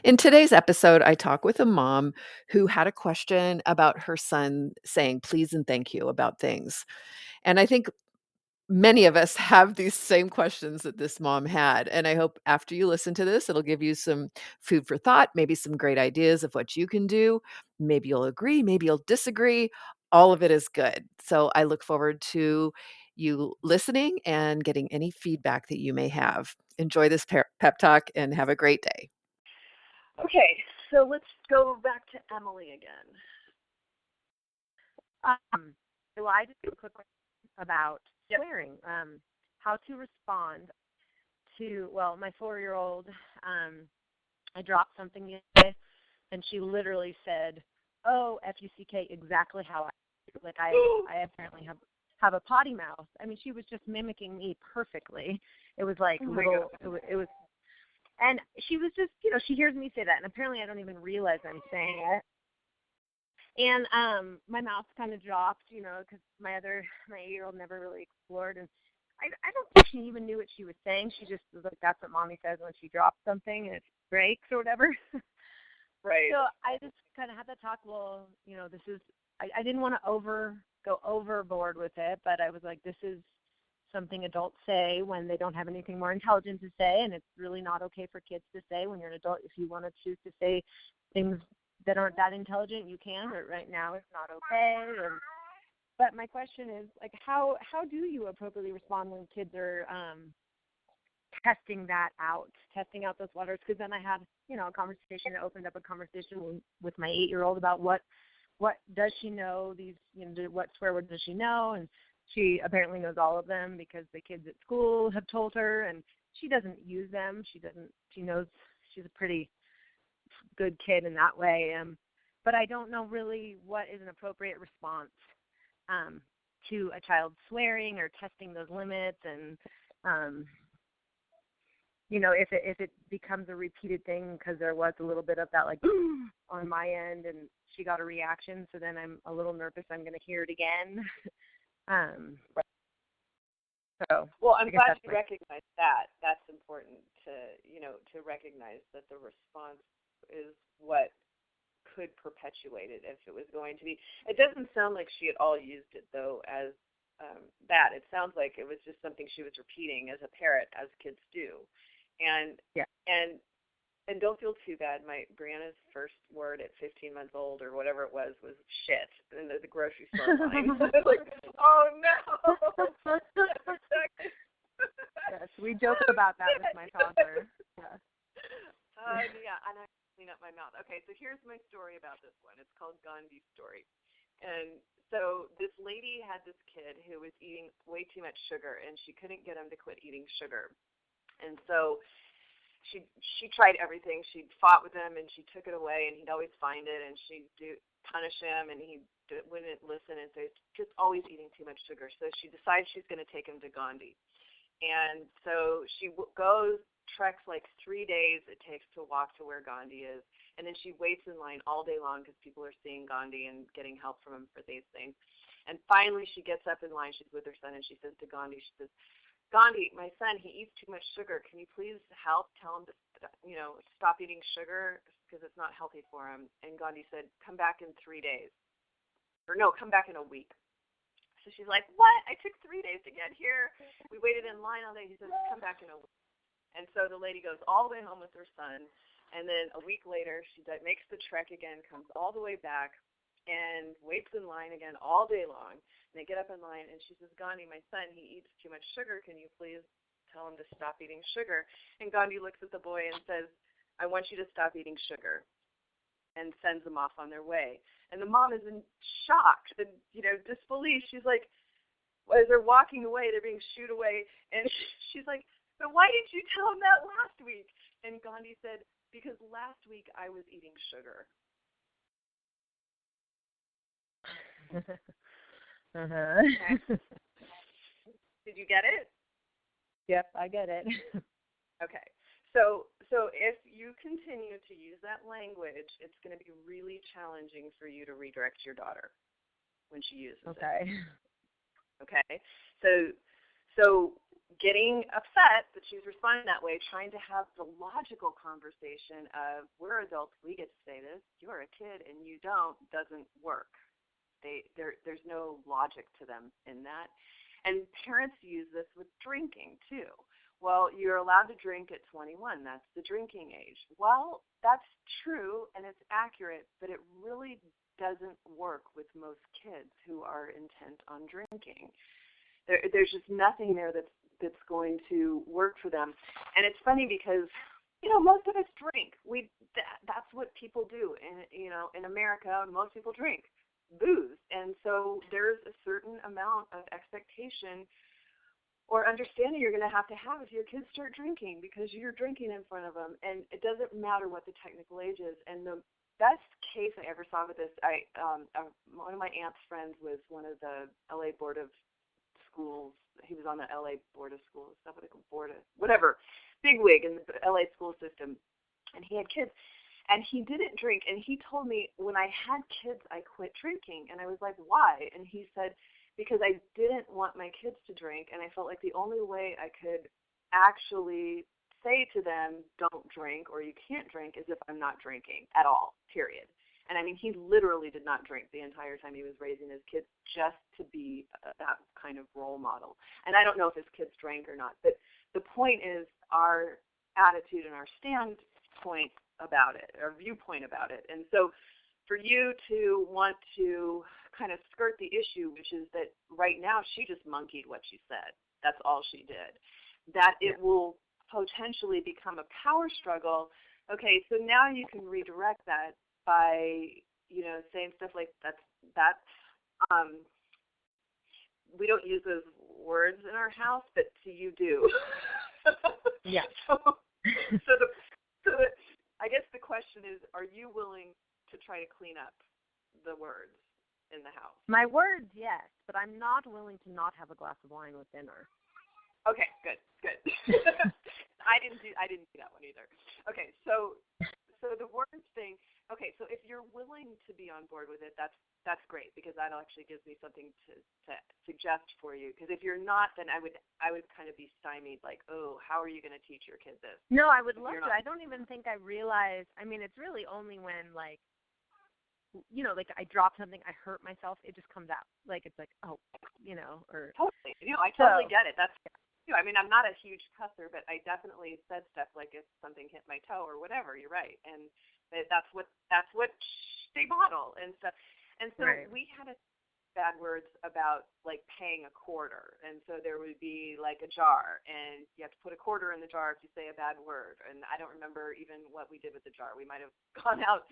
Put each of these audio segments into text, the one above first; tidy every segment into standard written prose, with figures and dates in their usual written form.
In today's episode, I talk with a mom who had a question about her son saying please and thank you about things. And I think many of us have these same questions that this mom had. And I hope after you listen to this, it'll give you some food for thought, maybe some great ideas of what you can do. Maybe you'll agree, maybe you'll disagree. All of it is good. So I look forward to you listening and getting any feedback that you may have. Enjoy this pep talk and have a great day. Okay, so let's go back to Emily again. Well, I just have a quick question about swearing. How to respond to, my 4-year-old, I dropped something yesterday, and she literally said, "Oh, F-U-C-K," exactly how I apparently have a potty mouth. I mean, she was just mimicking me perfectly. It was like it was, and she was just, she hears me say that, and apparently I don't even realize I'm saying it. And my mouth kind of dropped, because my 8-year-old never really explored, and I don't think she even knew what she was saying. She just was like, "That's what mommy says when she drops something and it breaks or whatever." Right. So I just kind of had to talk. Well, this is. I didn't want to go overboard with it, but I was like, this is something adults say when they don't have anything more intelligent to say, and it's really not okay for kids to say when you're an adult. If you want to choose to say things that aren't that intelligent, you can, but right now it's not okay. But my question is, like, how do you appropriately respond when kids are testing out those waters? Because then I had, a conversation that opened up a conversation with my 8-year-old about what does she know, these, what swear words does she know, and she apparently knows all of them because the kids at school have told her, and she doesn't use them. She knows she's a pretty good kid in that way. But I don't know really what is an appropriate response to a child swearing or testing those limits, and if it becomes a repeated thing, because there was a little bit of that, like, on my end, and she got a reaction, so then I'm a little nervous I'm going to hear it again. Well, I'm glad you recognize that. That's important to recognize that the response is what could perpetuate it if it was going to be. It doesn't sound like she at all used it, though, as that. It sounds like it was just something she was repeating as a parrot, as kids do. And don't feel too bad. My Brianna's first word at 15 months old or whatever it was shit in the grocery store line. I was like, oh no. Yes, we joke about that with my toddler. Yes. And I clean up my mouth. Okay, so here's my story about this one. It's called Gandhi's story. And so this lady had this kid who was eating way too much sugar, and she couldn't get him to quit eating sugar. And so she tried everything. She fought with him, and she took it away, and he'd always find it, and she'd punish him, and he wouldn't listen, and so he's just always eating too much sugar. So she decides she's going to take him to Gandhi. And so she treks like 3 days it takes to walk to where Gandhi is, and then she waits in line all day long because people are seeing Gandhi and getting help from him for these things. And finally she gets up in line. She's with her son, and she says to Gandhi, she says, "Gandhi, my son, he eats too much sugar. Can you please help tell him to, stop eating sugar because it's not healthy for him?" And Gandhi said, "Come back in 3 days." Or no, come back in a week. So she's like, "What? I took 3 days to get here. We waited in line all day." He says, "Come back in a week." And so the lady goes all the way home with her son. And then a week later, she makes the trek again, comes all the way back, and waits in line again all day long. And they get up in line, and she says, "Gandhi, my son, he eats too much sugar. Can you please tell him to stop eating sugar?" And Gandhi looks at the boy and says, "I want you to stop eating sugar," and sends them off on their way. And the mom is in shock and, disbelief. She's like, as they're walking away, they're being shooed away. And she's like, "But why didn't you tell him that last week?" And Gandhi said, "Because last week I was eating sugar." Okay. Did you get it? Yep, I get it. Okay. So if you continue to use that language, it's going to be really challenging for you to redirect your daughter when she uses it. Okay. Okay. So getting upset that she's responding that way, trying to have the logical conversation of, we're adults, we get to say this, you're a kid and you don't, doesn't work. There's no logic to them in that. And parents use this with drinking too. Well, you're allowed to drink at 21. That's the drinking age. Well, that's true and it's accurate, but it really doesn't work with most kids who are intent on drinking. There's just nothing there that's going to work for them. And it's funny because, most of us drink. That's what people do. And, in America, most people drink booze. And so there's a certain amount of expectation or understanding you're going to have if your kids start drinking, because you're drinking in front of them. And it doesn't matter what the technical age is. And the best case I ever saw with this, one of my aunt's friends was one of the LA Board of Schools. He was on the LA Board of Schools, whatever, bigwig in the LA school system, and he had kids, and he didn't drink. And he told me, when I had kids, I quit drinking. And I was like, why? And he said, because I didn't want my kids to drink, and I felt like the only way I could actually say to them, don't drink or you can't drink, is if I'm not drinking at all, period. And I mean, he literally did not drink the entire time he was raising his kids, just to be that kind of role model. And I don't know if his kids drank or not, but the point is our attitude and our standpoint about it, our viewpoint about it. And so for you to want to kind of skirt the issue, which is that right now she just monkeyed what she said. That's all she did. That it will potentially become a power struggle. Okay, so now you can redirect that by, saying stuff like we don't use those words in our house, but to you do. Yeah. So I guess the question is, are you willing to try to clean up the words in the house? My words, yes, but I'm not willing to not have a glass of wine with dinner. Okay, good. I didn't do that one either. Okay, so the words thing. Okay, so if you're willing to be on board with it, that's great, because that actually gives me something to suggest for you. Because if you're not, then I would kind of be stymied, like, oh, how are you going to teach your kid this? No, I would love to. I don't even think I realize. I mean, it's really only when like I drop something, I hurt myself, it just comes out. Like it's like, oh, or totally. I totally get it. That's. I mean, I'm not a huge cusser, but I definitely said stuff like if something hit my toe or whatever. You're right, and that's what they model and stuff. And so we had bad words about like paying a quarter, and so there would be like a jar, and you have to put a quarter in the jar if you say a bad word. And I don't remember even what we did with the jar. We might have gone out,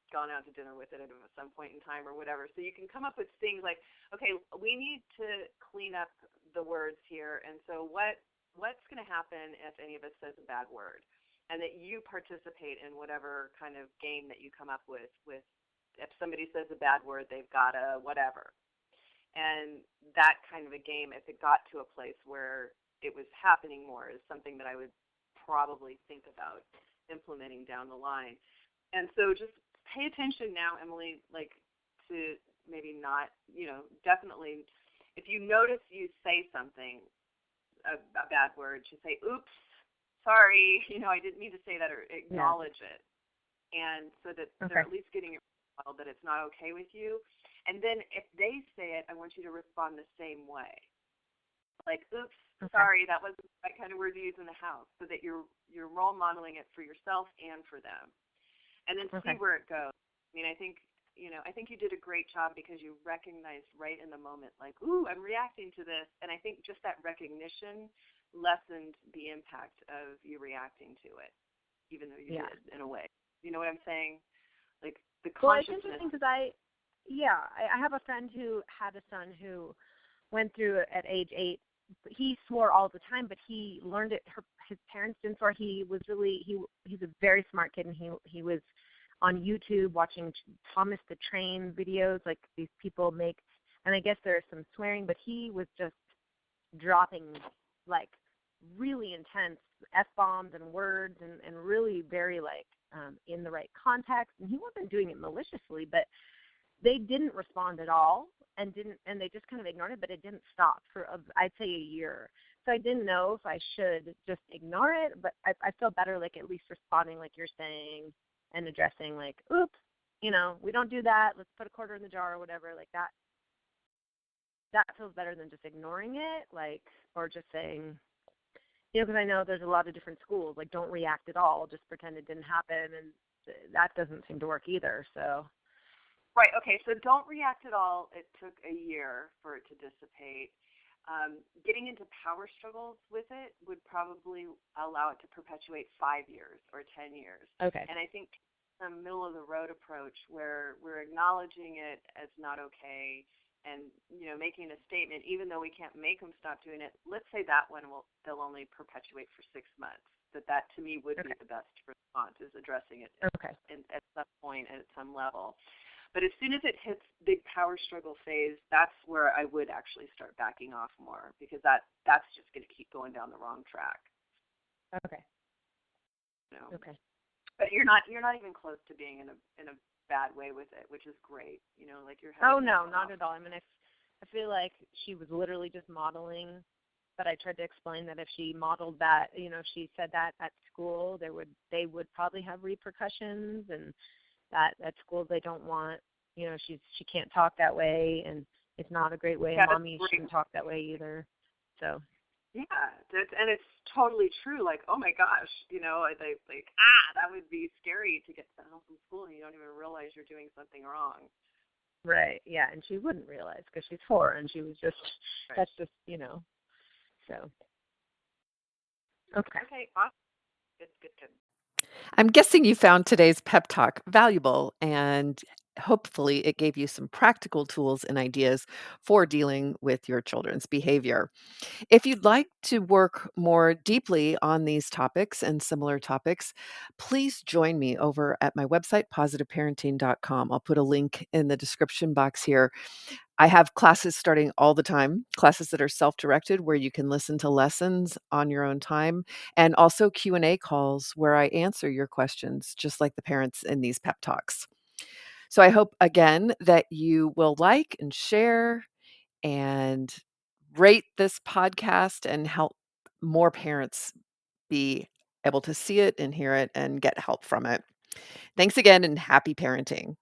gone out to dinner with it at some point in time or whatever. So you can come up with things like, okay, we need to clean up the words here, and so what's going to happen if any of us says a bad word, and that you participate in whatever kind of game that you come up with if somebody says a bad word, they've got a whatever. And that kind of a game, if it got to a place where it was happening more, is something that I would probably think about implementing down the line. And so just pay attention now, Emily, to maybe not, definitely, if you notice you say something, a bad word, just say, oops, sorry, I didn't mean to say that, or acknowledge it. And so that they're at least getting it model that it's not okay with you. And then if they say it, I want you to respond the same way. Like, oops, sorry, that wasn't the right kind of word to use in the house, so that you're role modeling it for yourself and for them. And then see where it goes. I mean, I think you did a great job, because you recognized right in the moment, like, ooh, I'm reacting to this. And I think just that recognition lessened the impact of you reacting to it, even though you did in a way. You know what I'm saying? Like the consciousness. Well, it's interesting because I have a friend who had a son who went through it at age 8. He swore all the time, but he learned it. His parents didn't swear. He's a very smart kid, and he was on YouTube watching Thomas the Train videos, like these people make, and I guess there's some swearing, but he was just dropping like really intense F-bombs and words and really very in the right context. And he wasn't doing it maliciously, but they didn't respond at all and they just kind of ignored it, but it didn't stop for I'd say a year. So I didn't know if I should just ignore it, but I feel better like at least responding like you're saying and addressing like, oops, we don't do that. Let's put a quarter in the jar or whatever. Like that feels better than just ignoring it, like, or just saying, because I know there's a lot of different schools, like don't react at all, just pretend it didn't happen, and that doesn't seem to work either. So. Right. Okay. So don't react at all. It took a year for it to dissipate. Getting into power struggles with it would probably allow it to perpetuate 5 years or 10 years. Okay. And I think the middle of the road approach where we're acknowledging it as not okay and making a statement, even though we can't make them stop doing it. Let's say that one they'll only perpetuate for 6 months. That to me would be the best response, is addressing it at some point and at some level. But as soon as it hits big power struggle phase, that's where I would actually start backing off more, because that's just going to keep going down the wrong track. Okay. Okay. But you're not even close to being in a bad way with it, which is great. Like you're having. Oh no, not at all. I mean, I feel like she was literally just modeling, but I tried to explain that if she modeled that, if she said that at school, they would probably have repercussions, and that at school they don't want, she can't talk that way, and it's not a great way, and mommy shouldn't talk that way either. So. Yeah, and it's totally true. Like, oh my gosh, that would be scary to get sent home from school and you don't even realize you're doing something wrong. Right. Yeah, and she wouldn't realize because she's 4, and she was just that's just so. Okay. Okay. Awesome. Good. I'm guessing you found today's pep talk valuable, and hopefully it gave you some practical tools and ideas for dealing with your children's behavior. If you'd like to work more deeply on these topics and similar topics, please join me over at my website, positiveparenting.com. I'll put a link in the description box here. I have classes starting all the time, classes that are self-directed where you can listen to lessons on your own time, and also Q&A calls where I answer your questions, just like the parents in these pep talks. So I hope, again, that you will like and share and rate this podcast and help more parents be able to see it and hear it and get help from it. Thanks again, and happy parenting.